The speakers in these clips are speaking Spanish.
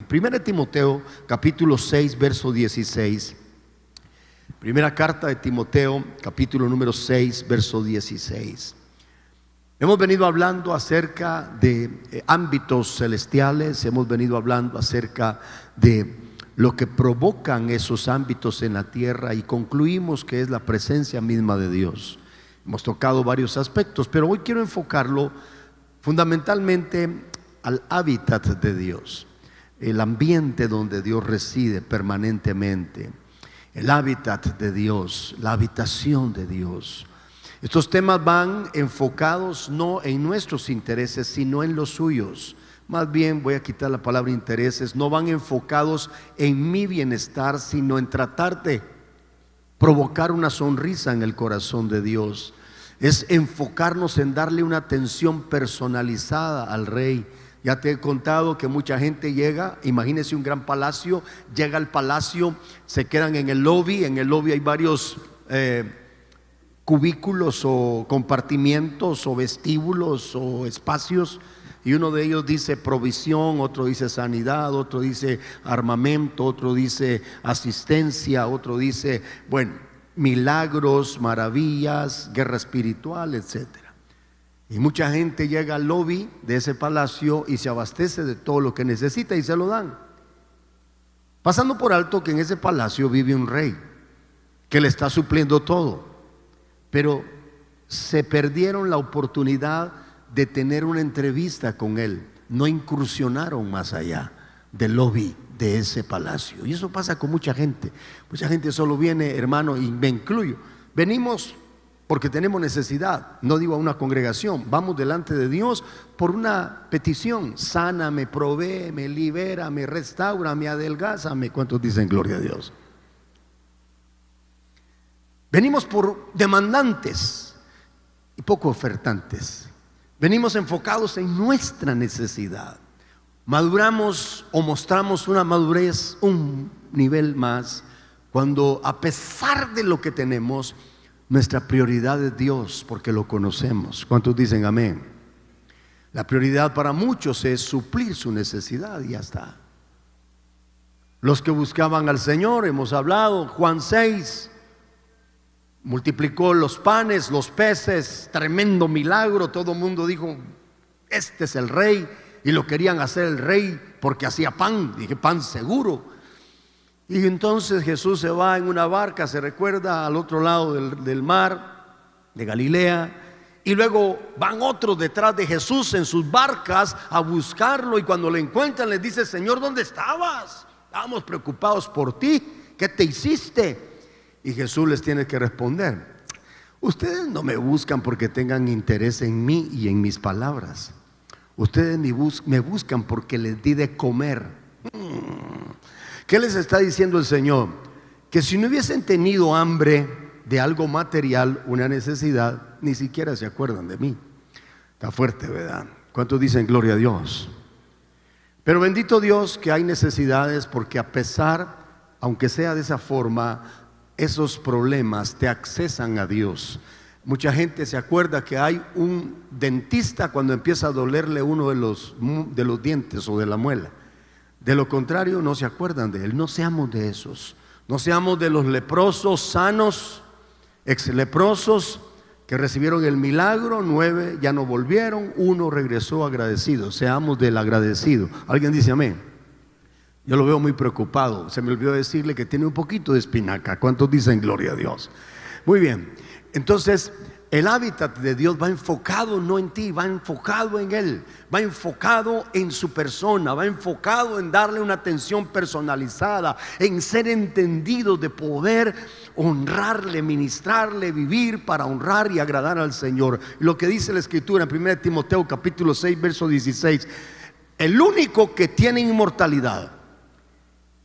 Primera de Timoteo, capítulo 6, verso 16. Primera carta de Timoteo, capítulo número 6, verso 16. Hemos venido hablando acerca de ámbitos celestiales, hemos venido hablando acerca de lo que provocan esos ámbitos en la tierra y concluimos que es la presencia misma de Dios. Hemos tocado varios aspectos, pero hoy quiero enfocarlo fundamentalmente al hábitat de Dios, el ambiente donde Dios reside permanentemente, el hábitat de Dios, la habitación de Dios. Estos temas van enfocados no en nuestros intereses, sino en los suyos. Más bien, voy a quitar la palabra intereses, no van enfocados en mi bienestar, sino en tratar de provocar una sonrisa en el corazón de Dios. Es enfocarnos en darle una atención personalizada al Rey. Ya te he contado que mucha gente llega, imagínese un gran palacio, llega al palacio, se quedan en el lobby hay varios cubículos o compartimientos o vestíbulos o espacios, y uno de ellos dice provisión, otro dice sanidad, otro dice armamento, otro dice asistencia, otro dice, bueno, milagros, maravillas, guerra espiritual, etcétera. Y mucha gente llega al lobby de ese palacio y se abastece de todo lo que necesita y se lo dan, pasando por alto que en ese palacio vive un rey que le está supliendo todo. Pero se perdieron la oportunidad de tener una entrevista con él, no incursionaron más allá del lobby de ese palacio. Y eso pasa con mucha gente. Mucha gente solo viene, hermano, y me incluyo, venimos porque tenemos necesidad, no digo a una congregación, vamos delante de Dios por una petición: sáname, provéeme, libérame, restáurame, adelgázame. ¿Cuántos dicen gloria a Dios? Venimos por demandantes y poco ofertantes. Venimos enfocados en nuestra necesidad. Maduramos o mostramos una madurez un nivel más cuando, a pesar de lo que tenemos, nuestra prioridad es Dios, porque lo conocemos. ¿Cuántos dicen amén? La prioridad para muchos es suplir su necesidad y ya está. Los que buscaban al Señor, hemos hablado, Juan 6, multiplicó los panes, los peces, tremendo milagro. Todo el mundo dijo: este es el rey, y lo querían hacer el rey porque hacía pan. Dije, pan seguro. Y entonces Jesús se va en una barca, se recuerda, al otro lado del mar de Galilea, y luego van otros detrás de Jesús en sus barcas a buscarlo, y cuando lo encuentran les dice: Señor, ¿dónde estabas? Estábamos preocupados por ti, ¿qué te hiciste? Y Jesús les tiene que responder: ustedes no me buscan porque tengan interés en mí y en mis palabras. Ustedes me buscan porque les di de comer. ¿Qué les está diciendo el Señor? Que si no hubiesen tenido hambre de algo material, una necesidad, ni siquiera se acuerdan de mí. Está fuerte, ¿verdad? ¿Cuántos dicen gloria a Dios? Pero bendito Dios que hay necesidades, porque a pesar, aunque sea de esa forma, esos problemas te accesan a Dios. Mucha gente se acuerda que hay un dentista cuando empieza a dolerle uno de los dientes o de la muela. De lo contrario, no se acuerdan de él. No seamos de esos. No seamos de los leprosos sanos, exleprosos, que recibieron el milagro. 9 ya no volvieron, 1 regresó agradecido. Seamos del agradecido. ¿Alguien dice amén? Yo lo veo muy preocupado. Se me olvidó decirle que tiene un poquito de espinaca. ¿Cuántos dicen gloria a Dios? Muy bien. Entonces, el hábitat de Dios va enfocado no en ti, va enfocado en Él, va enfocado en su persona, va enfocado en darle una atención personalizada, en ser entendido, de poder honrarle, ministrarle, vivir para honrar y agradar al Señor. Lo que dice la Escritura en 1 Timoteo capítulo 6 verso 16: el único que tiene inmortalidad,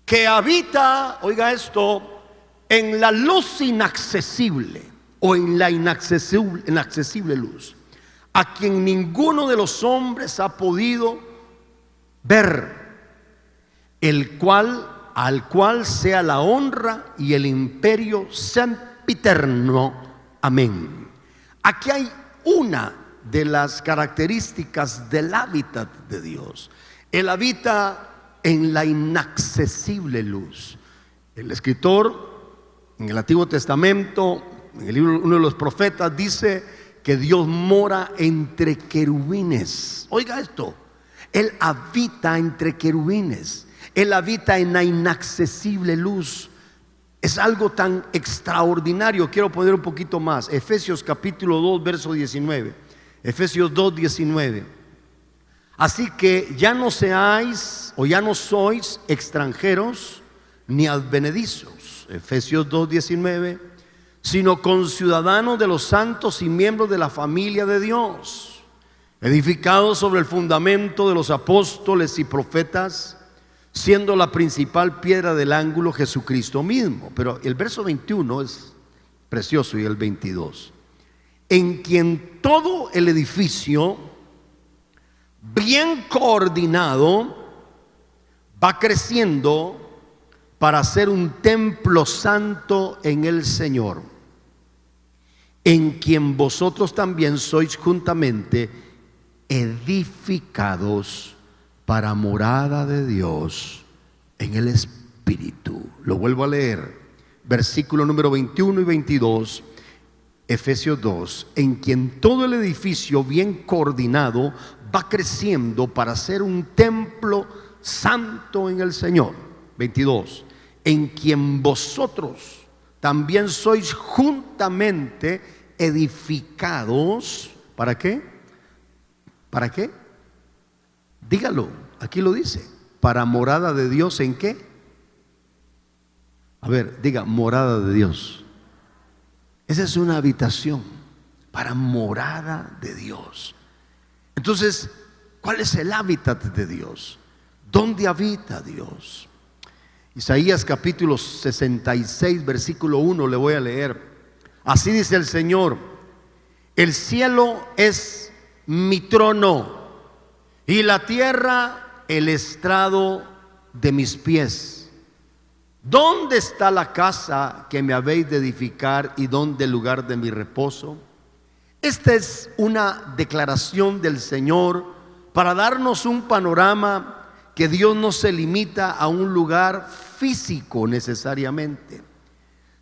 que habita, oiga esto, en la luz inaccesible, o en la inaccesible luz, a quien ninguno de los hombres ha podido ver, al cual sea la honra y el imperio sempiterno. Amén. Aquí hay una de las características del hábitat de Dios. Él habita en la inaccesible luz. El escritor en el Antiguo Testamento, en el libro, uno de los profetas, dice que Dios mora entre querubines. Oiga esto, Él habita entre querubines, Él habita en la inaccesible luz. Es algo tan extraordinario. Quiero poner un poquito más. Efesios capítulo 2, verso 19. Efesios 2, 19. Así que ya no seáis o ya no sois extranjeros ni advenedizos, Efesios 2, 19, sino conciudadanos de los santos y miembros de la familia de Dios, edificados sobre el fundamento de los apóstoles y profetas, siendo la principal piedra del ángulo Jesucristo mismo. Pero el verso 21 es precioso, y el 22. En quien todo el edificio, bien coordinado, va creciendo para ser un templo santo en el Señor, en quien vosotros también sois juntamente edificados para morada de Dios en el Espíritu. Lo vuelvo a leer, versículo número 21 y 22, Efesios 2, en quien todo el edificio bien coordinado va creciendo para ser un templo santo en el Señor. 22, en quien vosotros también sois juntamente edificados. ¿Para qué? ¿Para qué? Dígalo, aquí lo dice. Para morada de Dios, ¿en qué? A ver, diga, morada de Dios. Esa es una habitación para morada de Dios. Entonces, ¿cuál es el hábitat de Dios? ¿Dónde habita Dios? Isaías capítulo 66, versículo 1, le voy a leer. Así dice el Señor: el cielo es mi trono y la tierra el estrado de mis pies. ¿Dónde está la casa que me habéis de edificar y dónde el lugar de mi reposo? Esta es una declaración del Señor para darnos un panorama que Dios no se limita a un lugar físico necesariamente,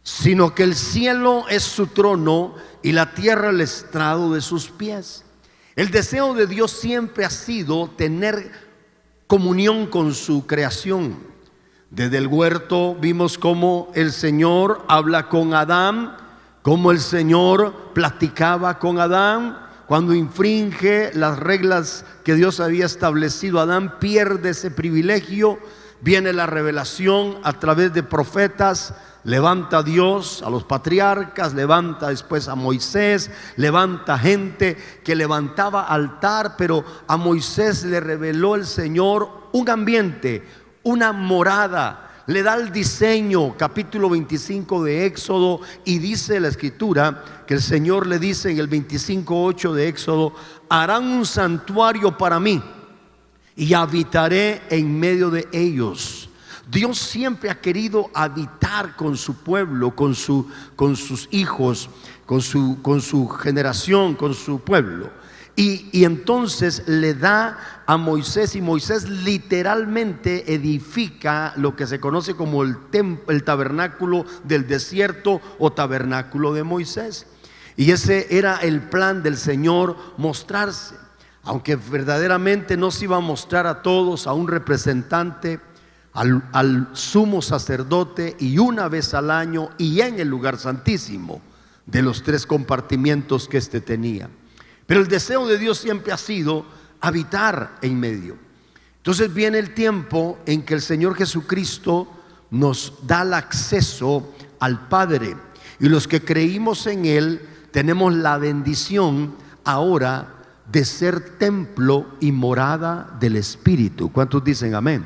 sino que el cielo es su trono y la tierra el estrado de sus pies. El deseo de Dios siempre ha sido tener comunión con su creación. Desde el huerto vimos cómo el Señor habla con Adán, cómo el Señor platicaba con Adán. Cuando infringe las reglas que Dios había establecido, Adán pierde ese privilegio. Viene la revelación a través de profetas. Levanta a Dios a los patriarcas, levanta después a Moisés, levanta gente que levantaba altar, pero a Moisés le reveló el Señor un ambiente, una morada. Le da el diseño, capítulo 25 de Éxodo, y dice la escritura que el Señor le dice en el 25:8 de Éxodo: harán un santuario para mí y habitaré en medio de ellos. Dios siempre ha querido habitar con su pueblo, con sus hijos, con su generación, con su pueblo. Y entonces le da a Moisés, y Moisés literalmente edifica lo que se conoce como el tabernáculo del desierto o tabernáculo de Moisés. Y ese era el plan del Señor, mostrarse, aunque verdaderamente no se iba a mostrar a todos, a un representante, al sumo sacerdote, y una vez al año, y en el lugar santísimo de los 3 compartimientos que éste tenía. Pero el deseo de Dios siempre ha sido habitar en medio. Entonces viene el tiempo en que el Señor Jesucristo nos da el acceso al Padre, y los que creímos en Él tenemos la bendición ahora de ser templo y morada del Espíritu. ¿Cuántos dicen amén?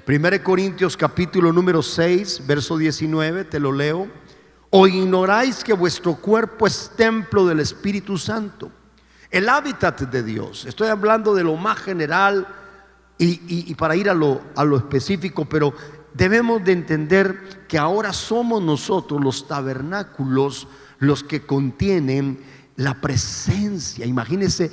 1 Corintios capítulo número 6, verso 19, te lo leo. ¿O ignoráis que vuestro cuerpo es templo del Espíritu Santo? El hábitat de Dios. Estoy hablando de lo más general y para ir a lo específico, pero debemos de entender que ahora somos nosotros los tabernáculos los que contienen la presencia. Imagínense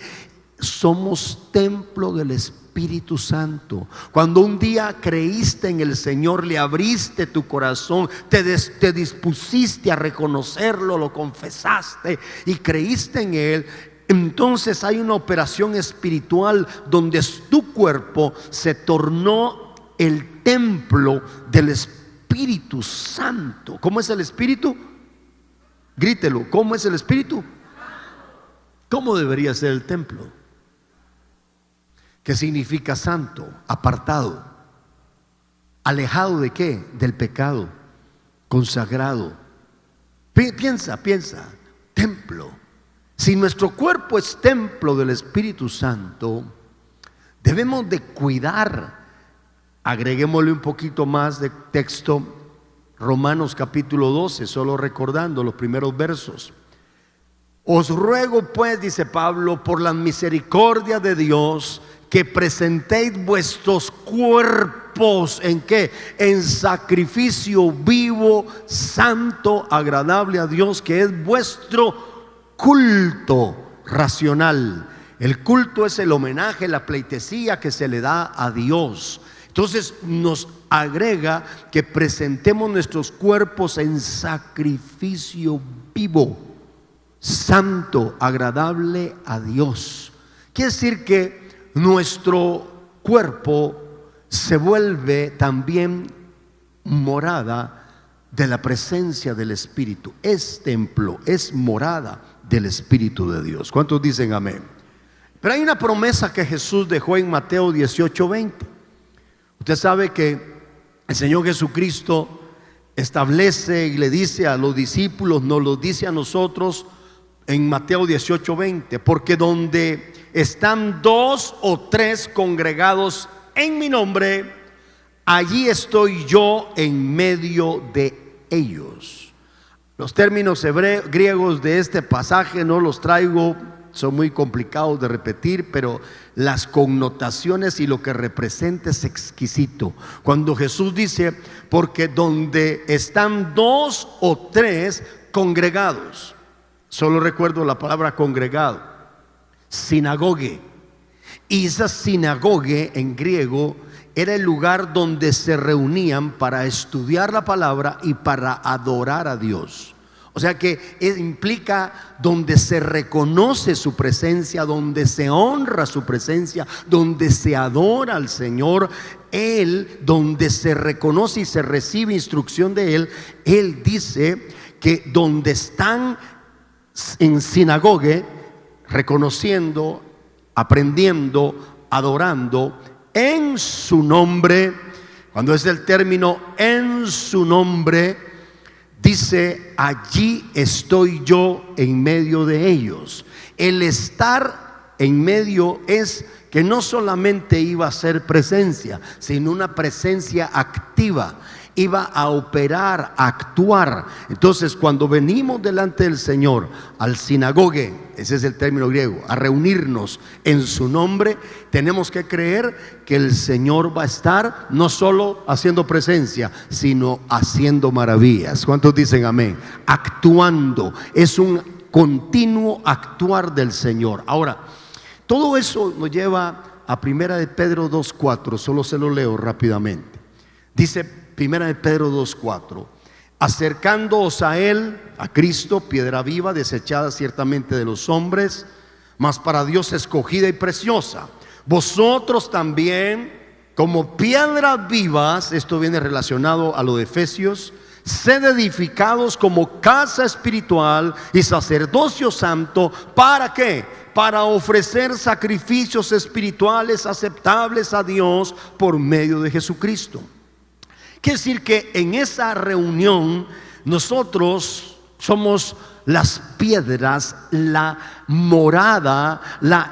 somos templo del Espíritu Santo. Cuando un día creíste en el Señor, le abriste tu corazón, te dispusiste a reconocerlo, lo confesaste y creíste en Él, entonces hay una operación espiritual donde tu cuerpo se tornó el templo del Espíritu Santo. ¿Cómo es el Espíritu? Grítelo, ¿cómo es el Espíritu? ¿Cómo debería ser el templo? ¿Qué significa santo? Apartado. ¿Alejado de qué? Del pecado. Consagrado. Piensa. Templo. Si nuestro cuerpo es templo del Espíritu Santo, debemos de cuidar. Agreguémosle un poquito más de texto. Romanos capítulo 12, solo recordando los primeros versos. Os ruego pues, dice Pablo, por la misericordia de Dios, que presentéis vuestros cuerpos ¿en qué? En sacrificio vivo, santo, agradable a Dios, que es vuestro culto racional. El culto es el homenaje, la pleitesía que se le da a Dios. Entonces nos agrega que presentemos nuestros cuerpos en sacrificio vivo, santo, agradable a Dios. Quiere decir que nuestro cuerpo se vuelve también morada de la presencia del Espíritu. Es templo, es morada del Espíritu de Dios. ¿Cuántos dicen amén? Pero hay una promesa que Jesús dejó en Mateo 18:20. Usted sabe que el Señor Jesucristo establece y le dice a los discípulos, nos lo dice a nosotros en Mateo 18:20, porque donde están 2 o 3 congregados en mi nombre, allí estoy yo en medio de ellos. Los términos griegos de este pasaje no los traigo, son muy complicados de repetir, pero las connotaciones y lo que representa es exquisito. Cuando Jesús dice, porque donde están 2 o 3 congregados, solo recuerdo la palabra congregado, sinagogue. Y esa sinagogue en griego era el lugar donde se reunían para estudiar la palabra y para adorar a Dios. O sea que implica donde se reconoce su presencia, donde se honra su presencia, donde se adora al Señor, Él, donde se reconoce y se recibe instrucción de Él. Él dice que donde están en sinagogue, reconociendo, aprendiendo, adorando en su nombre, cuando es el término en su nombre, dice, allí estoy yo en medio de ellos. El estar en medio es que no solamente iba a ser presencia, sino una presencia activa. Iba a operar, a actuar. Entonces, cuando venimos delante del Señor al sinagogue, ese es el término griego, a reunirnos en su nombre, tenemos que creer que el Señor va a estar no solo haciendo presencia, sino haciendo maravillas. ¿Cuántos dicen amén? Actuando. Es un continuo actuar del Señor. Ahora, todo eso nos lleva a 1 de Pedro 2:4. Solo se lo leo rápidamente. Dice 1 de Pedro 2:4: acercándoos a Él, a Cristo, piedra viva, desechada ciertamente de los hombres, mas para Dios escogida y preciosa. Vosotros también, como piedras vivas, esto viene relacionado a lo de Efesios, sed edificados como casa espiritual y sacerdocio santo. ¿Para qué? Para ofrecer sacrificios espirituales aceptables a Dios por medio de Jesucristo. Quiere decir que en esa reunión nosotros somos las piedras, la morada,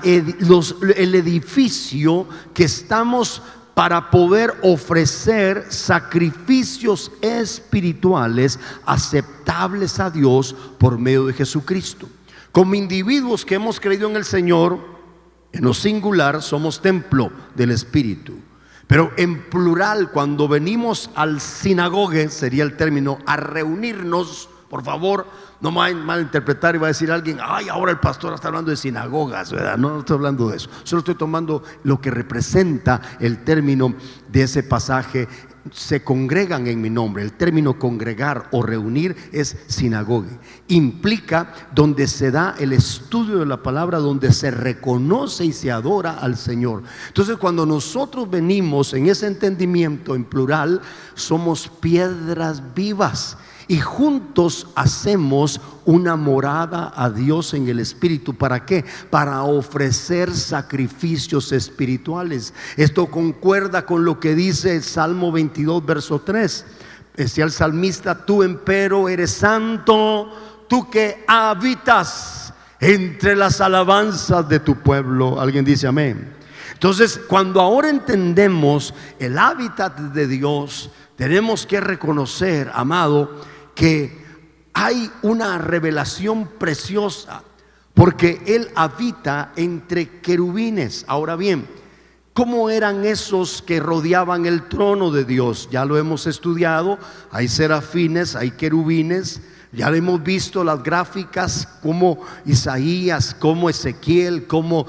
el edificio que estamos para poder ofrecer sacrificios espirituales aceptables a Dios por medio de Jesucristo. Como individuos que hemos creído en el Señor, en lo singular somos templo del Espíritu. Pero en plural, cuando venimos al sinagogue, sería el término, a reunirnos Por favor, no me malinterpretar y va a decir alguien: ay, ahora el pastor está hablando de sinagogas, ¿verdad? No, no estoy hablando de eso. Solo estoy tomando lo que representa el término de ese pasaje. Se congregan en mi nombre. El término congregar o reunir es sinagoga. Implica donde se da el estudio de la palabra, donde se reconoce y se adora al Señor. Entonces, cuando nosotros venimos en ese entendimiento en plural, somos piedras vivas y juntos hacemos una morada a Dios en el Espíritu. ¿Para qué? Para ofrecer sacrificios espirituales. Esto concuerda con lo que dice el Salmo 22, verso 3. Decía el salmista: tú empero eres santo, tú que habitas entre las alabanzas de tu pueblo. Alguien dice amén. Entonces, cuando ahora entendemos el hábitat de Dios, tenemos que reconocer, amado, que hay una revelación preciosa, porque Él habita entre querubines. Ahora bien, ¿cómo eran esos que rodeaban el trono de Dios? Ya lo hemos estudiado. Hay serafines, hay querubines. Ya lo hemos visto las gráficas, como Isaías, como Ezequiel, como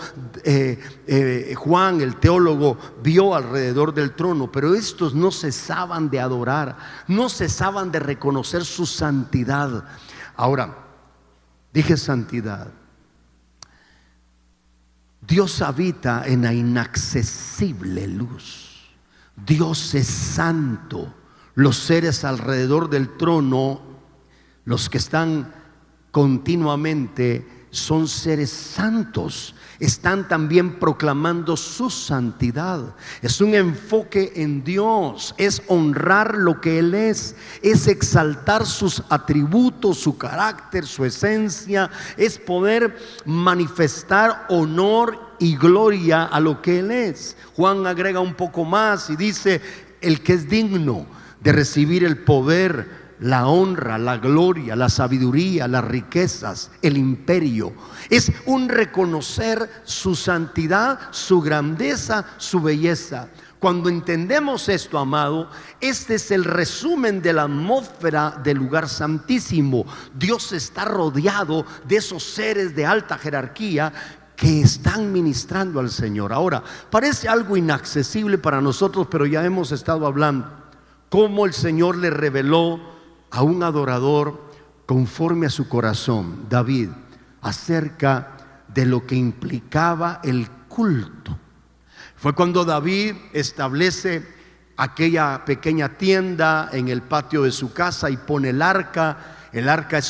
Juan el teólogo vio alrededor del trono. Pero estos no cesaban de adorar, no cesaban de reconocer su santidad. Ahora, dije santidad. Dios habita en la inaccesible luz. Dios es santo. Los seres alrededor del trono, los que están continuamente, son seres santos. Están también proclamando su santidad. Es un enfoque en Dios. Es honrar lo que Él es exaltar sus atributos, su carácter, su esencia. Es poder manifestar honor y gloria a lo que Él es. Juan agrega un poco más y dice: el que es digno de recibir el poder, la honra, la gloria, la sabiduría, las riquezas, el imperio. Es un reconocer su santidad, su grandeza, su belleza. Cuando entendemos esto, amado, este es el resumen de la atmósfera del lugar santísimo. Dios está rodeado de esos seres de alta jerarquía que están ministrando al Señor. Ahora, parece algo inaccesible para nosotros, pero ya hemos estado hablando cómo el Señor le reveló a un adorador conforme a su corazón, David, acerca de lo que implicaba el culto. Fue cuando David establece aquella pequeña tienda en el patio de su casa y pone el arca. El arca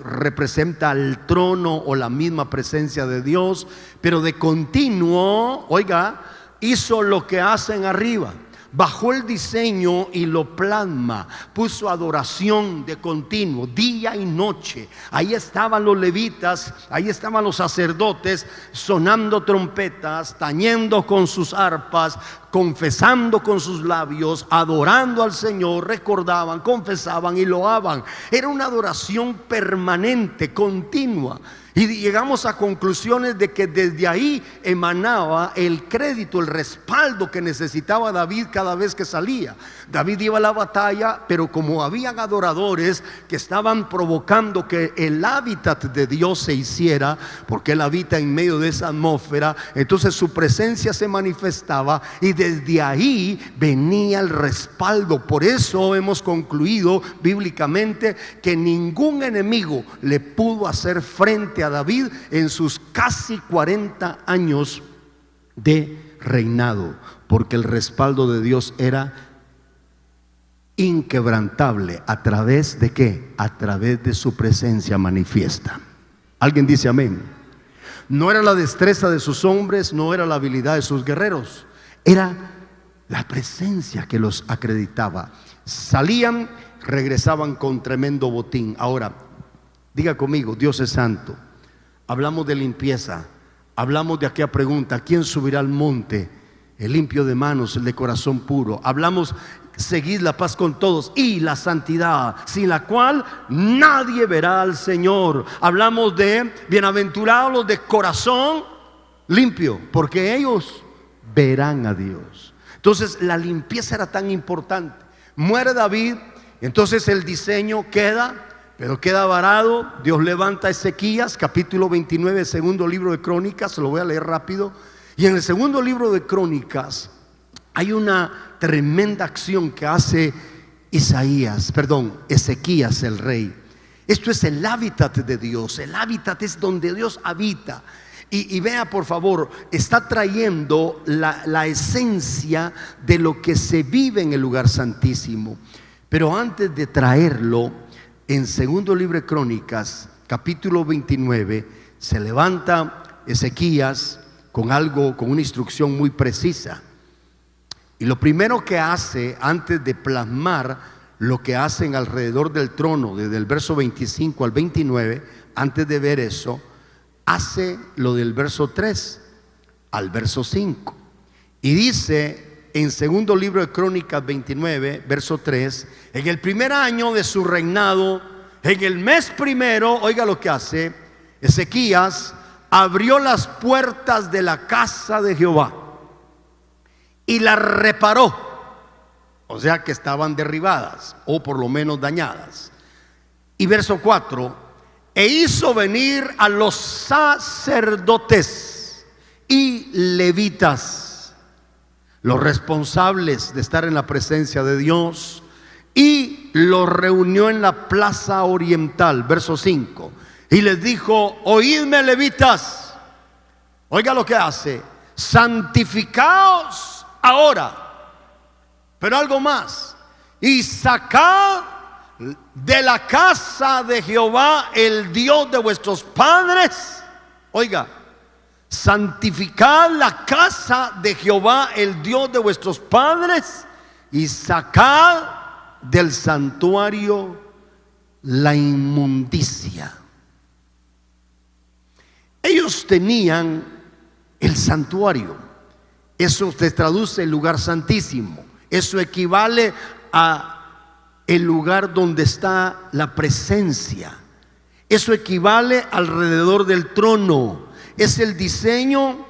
representa al trono o la misma presencia de Dios, pero de continuo, oiga, hizo lo que hacen arriba. Bajó el diseño y lo plasma. Puso adoración de continuo, día y noche. Ahí estaban los levitas, ahí estaban los sacerdotes, sonando trompetas, tañendo con sus arpas, confesando con sus labios, adorando al Señor. Recordaban, confesaban y loaban. Era una adoración permanente, continua. Y llegamos a conclusiones de que desde ahí emanaba el crédito, el respaldo que necesitaba David cada vez que salía. David iba a la batalla, pero como habían adoradores que estaban provocando que el hábitat de Dios se hiciera, porque Él habita en medio de esa atmósfera, entonces su presencia se manifestaba y desde ahí venía el respaldo. Por eso hemos concluido bíblicamente que ningún enemigo le pudo hacer frente a David en sus casi 40 años de reinado, porque el respaldo de Dios era inquebrantable. ¿A través de qué? A través de su presencia manifiesta. ¿Alguien dice amén? No era la destreza de sus hombres, no era la habilidad de sus guerreros, era la presencia que los acreditaba. Salían, regresaban con tremendo botín. Ahora, diga conmigo: Dios es santo. Hablamos de limpieza, hablamos de aquella pregunta: ¿quién subirá al monte? El limpio de manos, el de corazón puro. Hablamos: seguid la paz con todos, y la santidad, sin la cual nadie verá al Señor. Hablamos de bienaventurados los de corazón limpio, porque ellos verán a Dios. Entonces la limpieza era tan importante. Muere David, entonces el diseño queda pero queda varado. Dios levanta a Ezequías, capítulo 29, segundo libro de Crónicas, lo voy a leer rápido. Y en el segundo libro de Crónicas hay una tremenda acción que hace Ezequías el rey. Esto es el hábitat de Dios. El hábitat es donde Dios habita. Y vea, por favor, está trayendo la esencia de lo que se vive en el lugar santísimo. Pero antes de traerlo, en segundo libro de Crónicas, capítulo 29, se levanta Ezequías con una instrucción muy precisa. Y lo primero que hace, antes de plasmar lo que hacen alrededor del trono, desde el verso 25 al 29, antes de ver eso, hace lo del verso 3 al verso 5. Y dice en segundo libro de Crónicas 29, verso 3: en el primer año de su reinado, en el mes primero, oiga lo que hace, Ezequías abrió las puertas de la casa de Jehová y las reparó. O sea que estaban derribadas, o por lo menos dañadas. Y verso 4: e hizo venir a los sacerdotes y levitas, los responsables de estar en la presencia de Dios, y los reunió en la plaza oriental. Verso 5: y les dijo: oídme, levitas. Oiga lo que hace: santificaos ahora. Pero algo más: y sacad de la casa de Jehová, el Dios de vuestros padres. Oiga, santificad la casa de Jehová, el Dios de vuestros padres, y sacad del santuario la inmundicia. Ellos tenían el santuario. Eso se traduce el lugar santísimo. Eso equivale a el lugar donde está la presencia. Eso equivale alrededor del trono. Es el diseño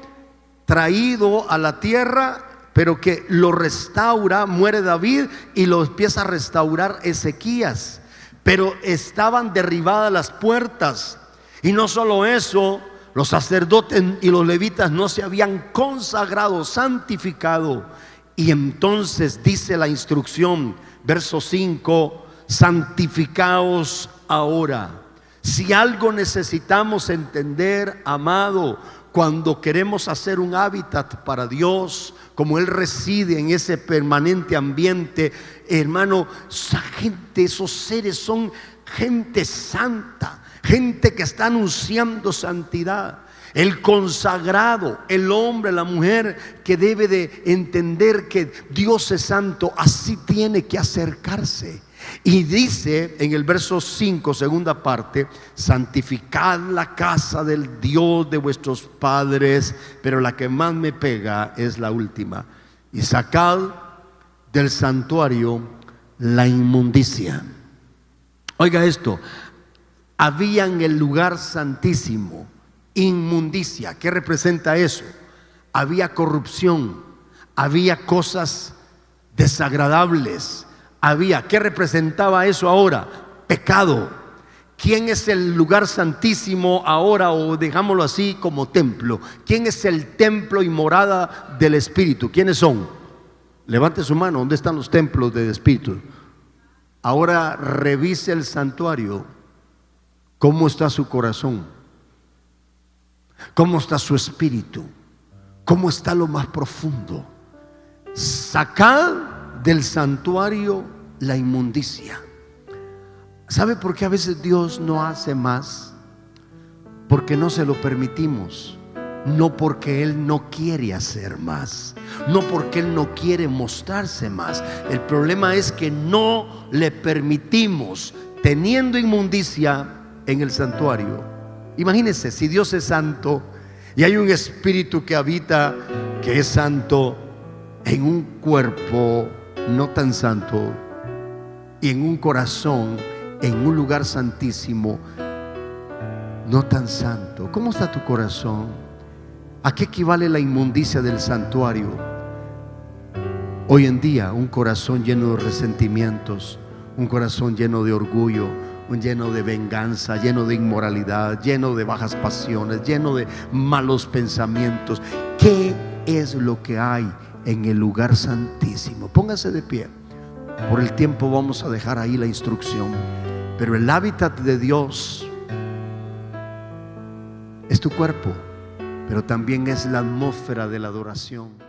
traído a la tierra, pero que lo restaura, muere David y lo empieza a restaurar Ezequías. Pero estaban derribadas las puertas. Y no solo eso, los sacerdotes y los levitas no se habían consagrado, santificado. Y entonces dice la instrucción, verso 5: santificaos ahora. Si algo necesitamos entender, amado, cuando queremos hacer un hábitat para Dios, como Él reside en ese permanente ambiente, hermano, esa gente, esos seres son gente santa, gente que está anunciando santidad. El consagrado, el hombre, la mujer que debe de entender que Dios es santo, así tiene que acercarse. Y dice en el verso 5, segunda parte: santificad la casa del Dios de vuestros padres. Pero la que más me pega es la última: y sacad del santuario la inmundicia. Oiga esto: había en el lugar santísimo inmundicia. ¿Qué representa eso? Había corrupción, había cosas desagradables, ¿qué representaba eso ahora? Pecado. ¿Quién es el lugar santísimo ahora, o dejámoslo así, como templo? ¿Quién es el templo y morada del Espíritu? ¿Quiénes son? Levante su mano. ¿Dónde están los templos del Espíritu? Ahora revise el santuario. ¿Cómo está su corazón? ¿Cómo está su espíritu? ¿Cómo está lo más profundo? Sacad del santuario la inmundicia. ¿Sabe por qué a veces Dios no hace más? Porque no se lo permitimos. No porque Él no quiere hacer más, no porque Él no quiere mostrarse más. El problema es que no le permitimos, teniendo inmundicia en el santuario. Imagínense, si Dios es santo y hay un espíritu que habita, que es santo, en un cuerpo no tan santo y en un corazón, en un lugar santísimo no tan santo. ¿Cómo está tu corazón? ¿A qué equivale la inmundicia del santuario? Hoy en día, un corazón lleno de resentimientos, un corazón lleno de orgullo, lleno de venganza, lleno de inmoralidad, lleno de bajas pasiones, lleno de malos pensamientos. ¿Qué es lo que hay en el lugar santísimo? Póngase de pie. Por el tiempo vamos a dejar ahí la instrucción, pero el hábitat de Dios es tu cuerpo, pero también es la atmósfera de la adoración.